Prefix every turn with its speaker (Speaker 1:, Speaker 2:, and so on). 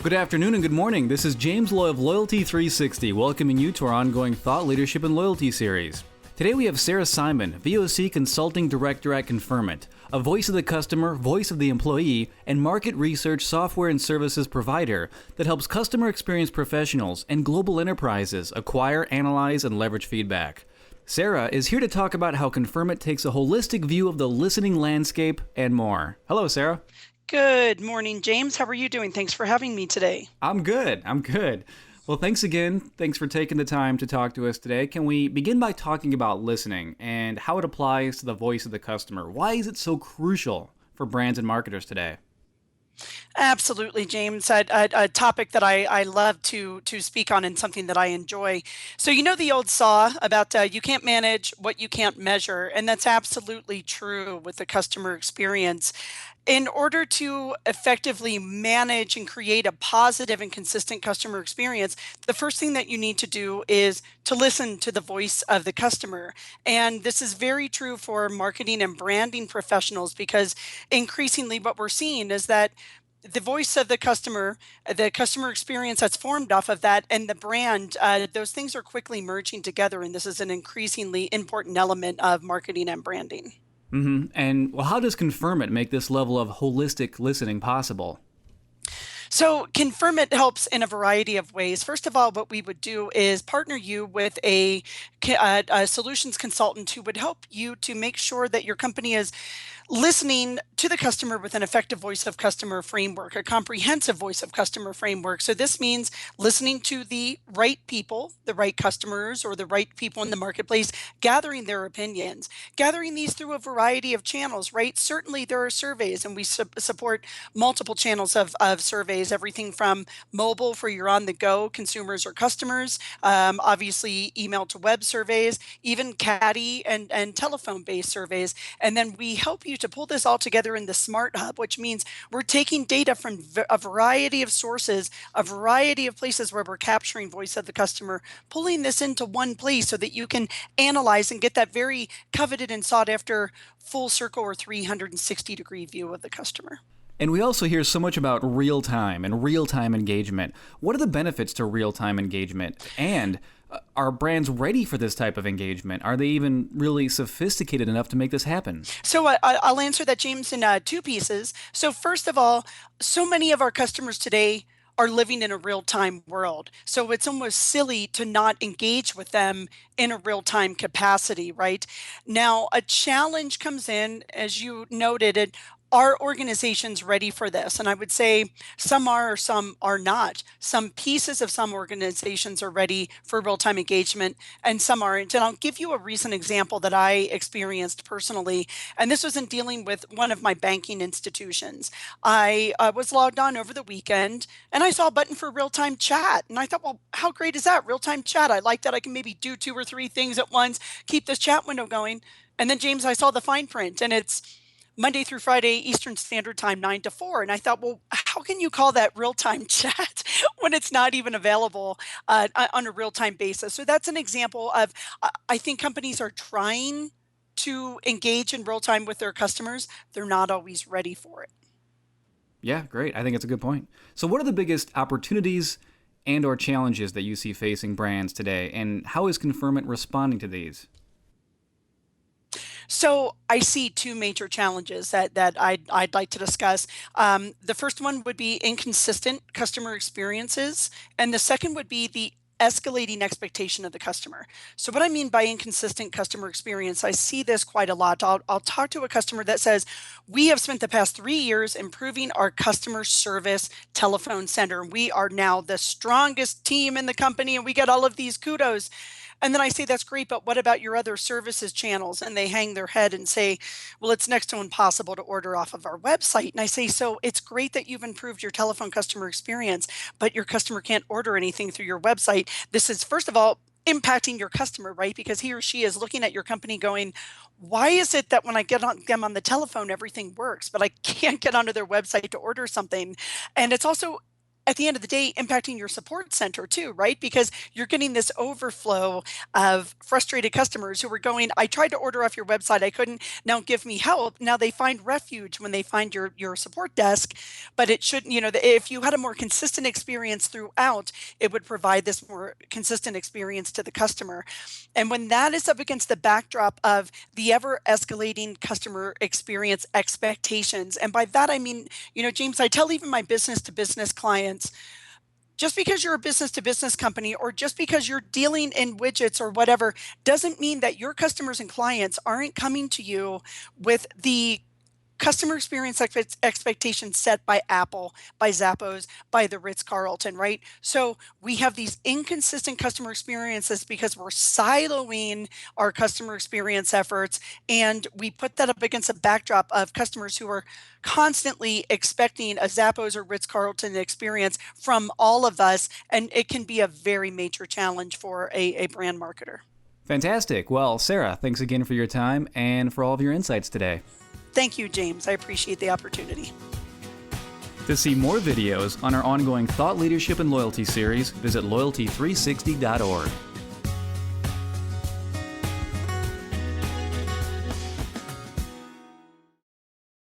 Speaker 1: Good afternoon and good morning. This is James Loy of Loyalty360, welcoming you to our ongoing Thought Leadership and Loyalty series. Today we have Sarah Simon, VoC Consulting Director at Confirmit, a voice of the customer, voice of the employee, and market research software and services provider that helps customer experience professionals and global enterprises acquire, analyze, and leverage feedback. Sarah is here to talk about how Confirmit takes a holistic view of the listening landscape and more. Hello, Sarah.
Speaker 2: Good morning, James. How are you doing? Thanks for having me today.
Speaker 1: I'm good. Well, thanks again. Thanks for taking the time to talk to us today. Can we begin by talking about listening and how it applies to the voice of the customer? Why is it so crucial for brands and marketers today?
Speaker 2: Absolutely, James. A topic that I love to speak on and something that I enjoy. So you know the old saw about you can't manage what you can't measure, and that's absolutely true with the customer experience. In order to effectively manage and create a positive and consistent customer experience, the first thing that you need to do is to listen to the voice of the customer. And this is very true for marketing and branding professionals because increasingly what we're seeing is that the voice of the customer experience that's formed off of that, and the brand, those things are quickly merging together. And this is an increasingly important element of marketing and branding.
Speaker 1: And well, how does Confirmit make this level of holistic listening possible?
Speaker 2: So Confirmit helps in a variety of ways. First of all, what we would do is partner you with a solutions consultant who would help you to make sure that your company is listening to the customer with an effective voice of customer framework, a comprehensive voice of customer framework. So this means listening to the right people, the right customers, or the right people in the marketplace, gathering their opinions, gathering these through a variety of channels, right? Certainly there are surveys, and we support multiple channels of surveys, everything from mobile for your on-the-go consumers or customers, obviously email to web surveys, even CADI and telephone-based surveys. And then we help you to pull this all together in the Smart Hub, which means we're taking data from a variety of sources, a variety of places where we're capturing voice of the customer, pulling this into one place so that you can analyze and get that very coveted and sought after full circle or 360-degree view of the customer.
Speaker 1: And we also hear so much about real-time and real-time engagement. What are the benefits to real-time engagement? And are brands ready for this type of engagement? Are they even really sophisticated enough to make this happen?
Speaker 2: So I'll answer that, James, in two pieces. So first of all, so many of our customers today are living in a real-time world. So it's almost silly to not engage with them in a real-time capacity, right? Now, a challenge comes in, as you noted, are organizations ready for this? And I would say some are, some are not. Some pieces of some organizations are ready for real-time engagement and some aren't. And I'll give you a recent example that I experienced personally. And this was in dealing with one of my banking institutions. I was logged on over the weekend and I saw a button for real-time chat. And I thought, well, how great is that? Real-time chat. I like that I can maybe do 2 or 3 things at once, keep this chat window going. And then, James, I saw the fine print and it's Monday through Friday, Eastern Standard Time, 9 to 4. And I thought, well, how can you call that real-time chat when it's not even available on a real-time basis? So that's an example of, I think companies are trying to engage in real time with their customers. They're not always ready for it.
Speaker 1: Yeah, great. I think it's a good point. So what are the biggest opportunities and or challenges that you see facing brands today? And how is Confirmit responding to these?
Speaker 2: So I see 2 major challenges that I'd like to discuss. The first one would be inconsistent customer experiences, and the second would be the escalating expectation of the customer. So what I mean by inconsistent customer experience, I see this quite a lot. I'll talk to a customer that says, we have spent the past 3 years improving our customer service telephone center. We are now the strongest team in the company and we get all of these kudos. And then I say, that's great, but what about your other services channels? And they hang their head and say, well, it's next to impossible to order off of our website. And I say, so it's great that you've improved your telephone customer experience, but your customer can't order anything through your website. This is, first of all, impacting your customer, right? Because he or she is looking at your company going, why is it that when I get on them on the telephone, everything works, but I can't get onto their website to order something? And it's also at the end of the day, impacting your support center too, right? Because you're getting this overflow of frustrated customers who are going, I tried to order off your website, I couldn't, now give me help. Now they find refuge when they find your support desk, but it shouldn't, if you had a more consistent experience throughout, it would provide this more consistent experience to the customer. And when that is up against the backdrop of the ever escalating customer experience expectations, and by that I mean, James, I tell even my business to business clients, just because you're a business to business company or just because you're dealing in widgets or whatever doesn't mean that your customers and clients aren't coming to you with the customer experience expectations set by Apple, by Zappos, by the Ritz-Carlton, right? So we have these inconsistent customer experiences because we're siloing our customer experience efforts, and we put that up against a backdrop of customers who are constantly expecting a Zappos or Ritz-Carlton experience from all of us, and it can be a very major challenge for a brand marketer.
Speaker 1: Fantastic. Well, Sarah, thanks again for your time and for all of your insights today.
Speaker 2: Thank you, James. I appreciate the opportunity.
Speaker 1: To see more videos on our ongoing Thought Leadership and Loyalty series, visit Loyalty360.org.